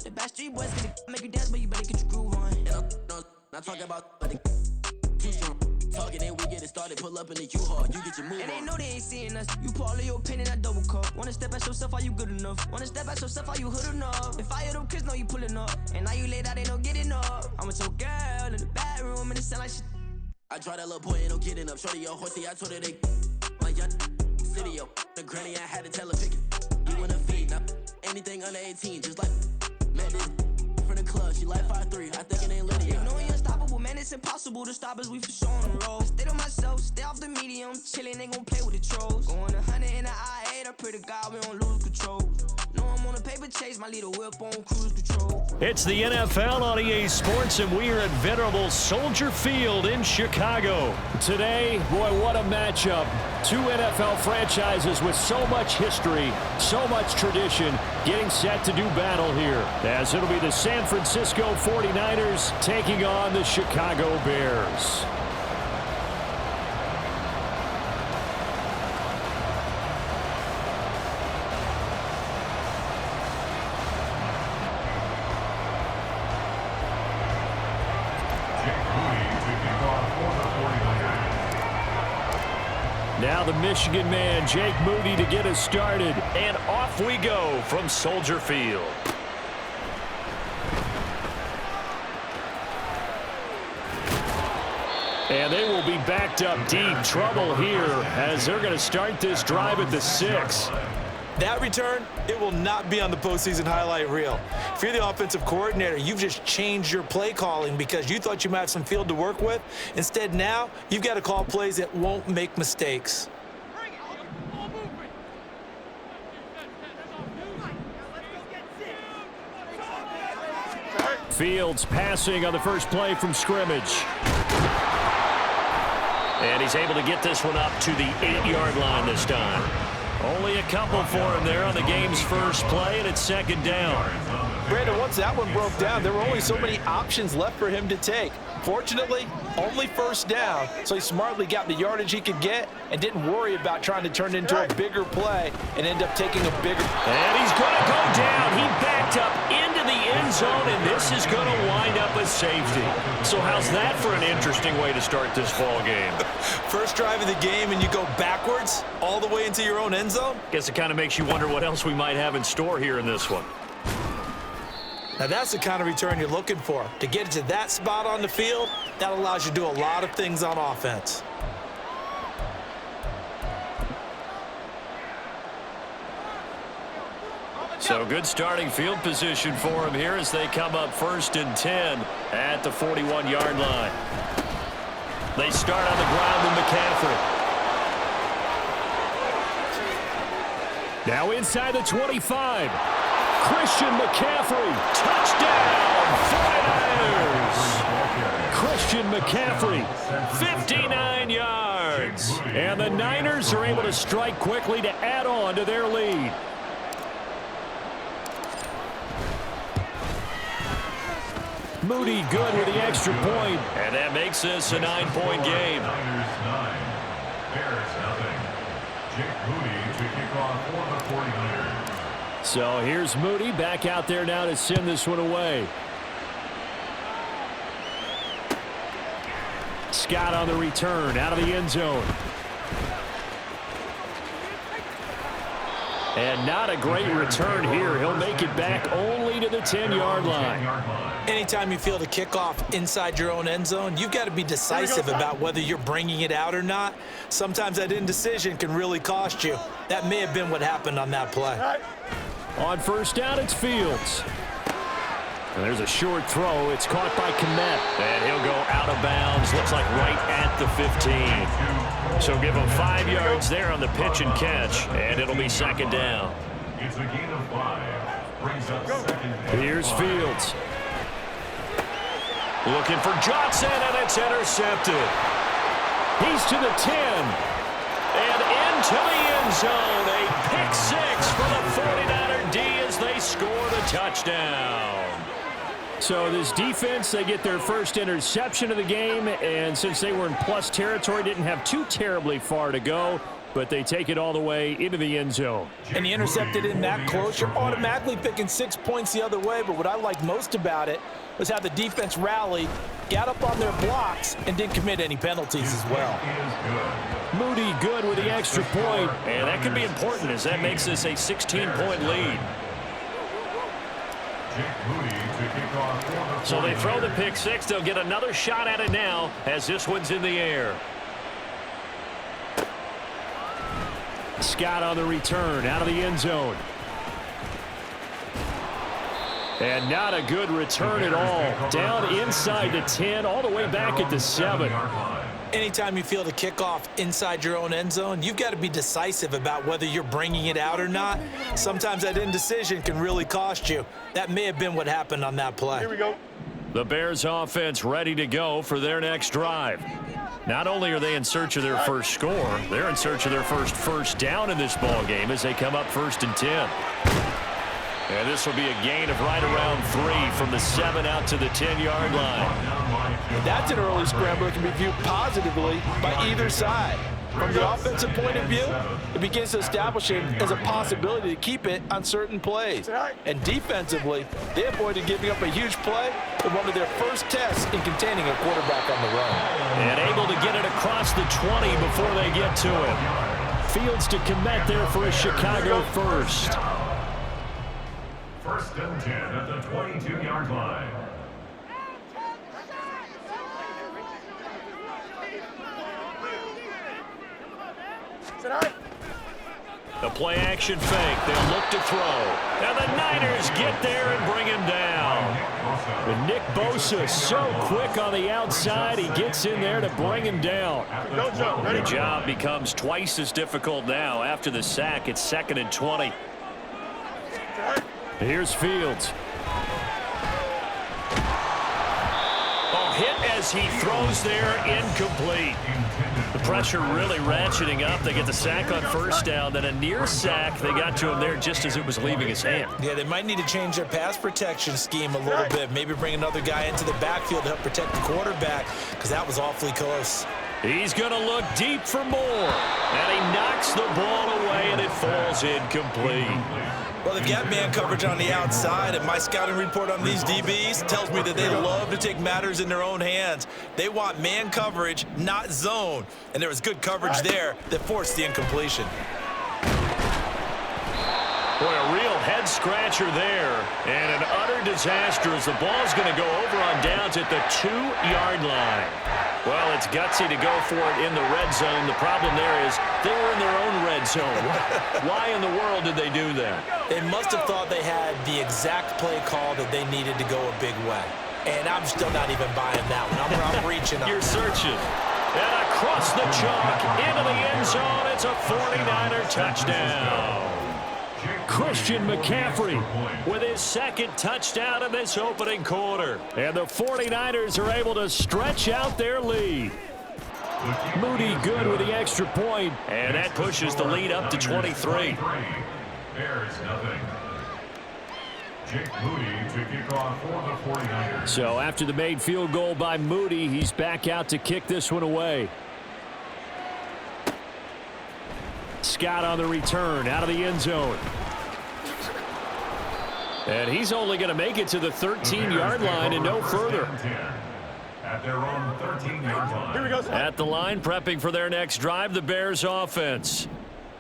Like the Backstreet Boys gonna make you dance, but you better get your groove on. And I'm not talking about but too strong. Talking and we get it started, pull up in the U-Haul, you get your move on. And they know they ain't seeing us. You pull all of your opinion, I double cup. Wanna step at yourself, are you good enough? Wanna step at yourself, are you hood enough? If I hear them kids know you pulling up, and now you laid out, they don't get enough. I'm with your girl in the bedroom, and it sound like shit. I draw that little boy, ain't no getting up. Shorty, your horsey, I told her they my young city, yo. The granny, I had to tell her pick it. You in a feed, now anything under 18, just like man, this from the club, she like 5'3", I think it ain't Lydia. You know you're unstoppable, man, it's impossible to stop us, we for sure on the road. Stay to myself, stay off the medium, chillin', they gon' play with the trolls. Going 100 in the I-8, I pray to God we don't lose control. No, I'm on a paper chase, my leader whip on cruise control. It's the NFL on EA Sports, and we are at venerable Soldier Field in Chicago. Today, boy, what a matchup. Two NFL franchises with so much history, so much tradition, getting set to do battle here, as it'll be the San Francisco 49ers taking on the Chicago Bears. Now the Michigan man, Jake Moody, to get us started. And off we go from Soldier Field. And they will be backed up deep. Trouble here as they're going to start this drive at the 6. That return, it will not be on the postseason highlight reel. If you're the offensive coordinator, you've just changed your play calling because you thought you might have some field to work with. Instead, now, you've got to call plays that won't make mistakes. Fields passing on the first play from scrimmage. And he's able to get this one up to the 8-yard line this time. Only a couple for him there on the game's first play, and it's second down. Brandon, once that one broke down, there were only so many options left for him to take. Fortunately, only first down, so he smartly got the yardage he could get and didn't worry about trying to turn it into a bigger play and end up taking a bigger. And he's going to go down. He backed up into the end zone, and this is going to wind up a safety. So how's that for an interesting way to start this ball game? First drive of the game, and you go backwards all the way into your own end zone? Guess it kind of makes you wonder what else we might have in store here in this one. Now, that's the kind of return you're looking for. To get it to that spot on the field, that allows you to do a lot of things on offense. So good starting field position for him here as they come up 1st and 10 at the 41-yard line. They start on the ground with McCaffrey. Now inside the 25. Christian McCaffrey, touchdown, 49ers. Christian McCaffrey, 59 yards. And the Niners are able to strike quickly to add on to their lead. Moody good with the extra point. And that makes this a 9-point game. Niners 9, Bears nothing. Jake Moody to kick off for the 49ers. So here's Moody back out there now to send this one away. Scott on the return out of the end zone. And not a great return here. He'll make it back only to the 10-yard line. Anytime you field a kickoff inside your own end zone, you've got to be decisive about whether you're bringing it out or not. Sometimes that indecision can really cost you. That may have been what happened on that play. On first down, it's Fields. And there's a short throw. It's caught by Kmet. And he'll go out of bounds. Looks like right at the 15. So give him 5 yards there on the pitch and catch. And it'll be second down. It's a gain of 5. Brings up second. Here's Fields. Looking for Johnson, and it's intercepted. He's to the 10. And into the end zone. A pick 6 for the 49er D as they score the touchdown. So this defense, they get their first interception of the game, and since they were in plus territory, didn't have too terribly far to go. but they take it all the way into the end zone. And he intercepted in that close. You're automatically picking 6 points the other way, but what I liked most about it was how the defense rallied, got up on their blocks, and didn't commit any penalties as well. Moody good with the extra point, and that could be important as that makes this a 16-point lead. So they throw the pick six. They'll get another shot at it now as this one's in the air. Scott on the return out of the end zone. And not a good return at all. Down inside the 10, all the way back at the 7. Anytime you feel the kickoff inside your own end zone, you've got to be decisive about whether you're bringing it out or not. Sometimes that indecision can really cost you. That may have been what happened on that play. Here we go. The Bears offense ready to go for their next drive. Not only are they in search of their first score, they're in search of their first down in this ball game as they come up 1st and 10. And this will be a gain of right around 3 from the 7 out to the 10-yard line. That's an early scramble that can be viewed positively by either side. From the offensive point of view, it begins to establish it as a possibility to keep it on certain plays. And defensively, they avoided giving up a huge play in one of their first tests in containing a quarterback on the run. And able to get it across the 20 before they get to him. Fields to commit there for a Chicago first. 1st and 10 at the 22-yard line. The play action fake. They'll look to throw. And the Niners get there and bring him down. But Nick Bosa so quick on the outside, he gets in there to bring him down. The job becomes twice as difficult now. After the sack, it's 2nd and 20. Here's Fields. Oh, hit as he throws there, incomplete. The pressure really ratcheting up. They get the sack on 1st down, then a near sack. They got to him there just as it was leaving his hand. Yeah, they might need to change their pass protection scheme a little bit. Maybe bring another guy into the backfield to help protect the quarterback, because that was awfully close. He's going to look deep for more. And he knocks the ball away, and it falls incomplete. Well, they've got man coverage on the outside, and my scouting report on these DBs tells me that they love to take matters in their own hands. They want man coverage, not zone. And there was good coverage there that forced the incompletion. Boy, a real head-scratcher there. And an utter disaster as the ball's going to go over on downs at the 2-yard line. Well, it's gutsy to go for it in the red zone. The problem there is they were in their own red zone. Why in the world did they do that? They must have thought they had the exact play call that they needed to go a big way. And I'm still not even buying that one. I'm reaching on. You're searching. And across the chalk into the end zone. It's a 49er touchdown. Christian McCaffrey with his 2nd touchdown in this opening quarter. And the 49ers are able to stretch out their lead. Moody good with the extra point, and that pushes the lead up to 23. Bears nothing. Jake Moody to kick off for the 49ers. So after the made field goal by Moody, he's back out to kick this one away. Scott on the return out of the end zone. And he's only going to make it to the 13-yard line and no further. At their own 13-yard line. Here we go. At the line, prepping for their next drive, the Bears offense.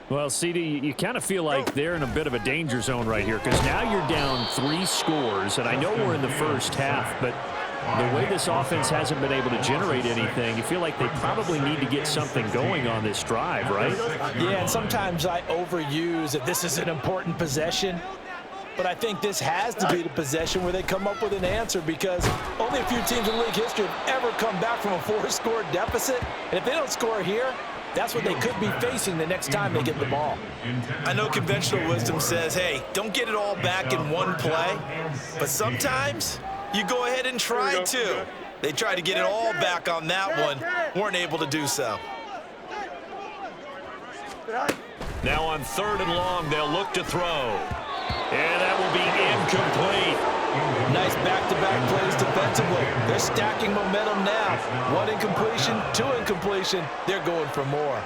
Well, CD, you kind of feel like they're in a bit of a danger zone right here because now you're down 3 scores, and I know we're in the first half, but the way this offense hasn't been able to generate anything, you feel like they probably need to get something going on this drive, right? Yeah, and sometimes I overuse that this is an important possession. But I think this has to be the possession where they come up with an answer because only a few teams in league history have ever come back from a 4-score deficit. And if they don't score here, that's what they could be facing the next time they get the ball. I know conventional wisdom says, hey, don't get it all back in one play. But sometimes you go ahead and try to. They tried to get it all back on that one, weren't able to do so. Now on 3rd and long, they'll look to throw. And that will be incomplete. Nice back-to-back plays defensively. They're stacking momentum now. 1 incompletion, 2 incompletion. They're going for more.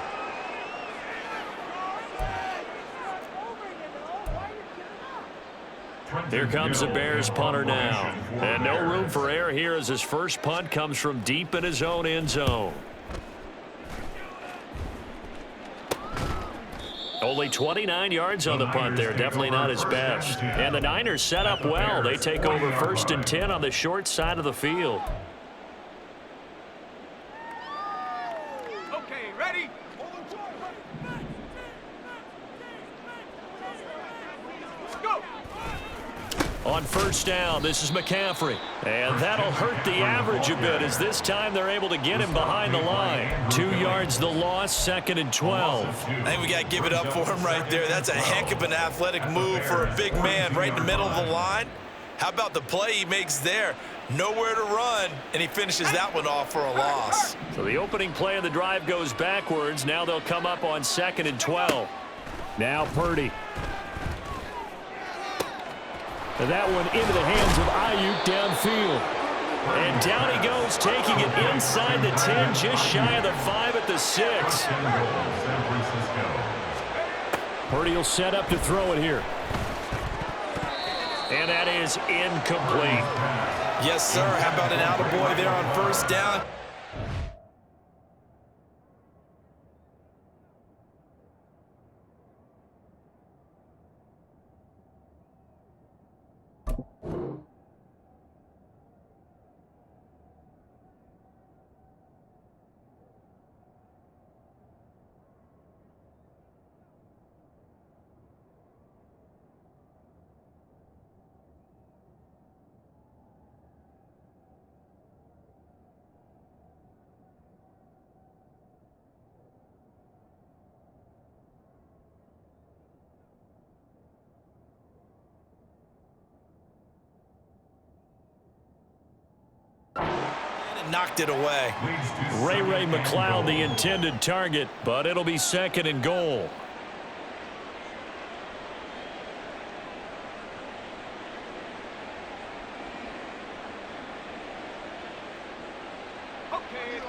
Here comes the Bears punter now. And no room for error here as his first punt comes from deep in his own end zone. Only 29 yards on the punt there. Definitely not his best. And the Niners set up well. They take over 1st and 10 on the short side of the field. Okay, ready? Go! On 1st down, this is McCaffrey. And that'll hurt the average a bit as this time they're able to get him behind the line. 2 yards the loss, 2nd and 12. I think we got to give it up for him right there. That's a heck of an athletic move for a big man right in the middle of the line. How about the play he makes there? Nowhere to run, and he finishes that one off for a loss. So the opening play of the drive goes backwards. Now they'll come up on 2nd and 12. Now Purdy. And that one into the hands of Ayuk downfield. And down he goes, taking it inside the 10, just shy of the 5 at the 6. Purdy will set up to throw it here. And that is incomplete. Yes, sir. How about an attaboy there on 1st down? Knocked it away. Ray McLeod, the intended target, but it'll be 2nd and goal. Okay.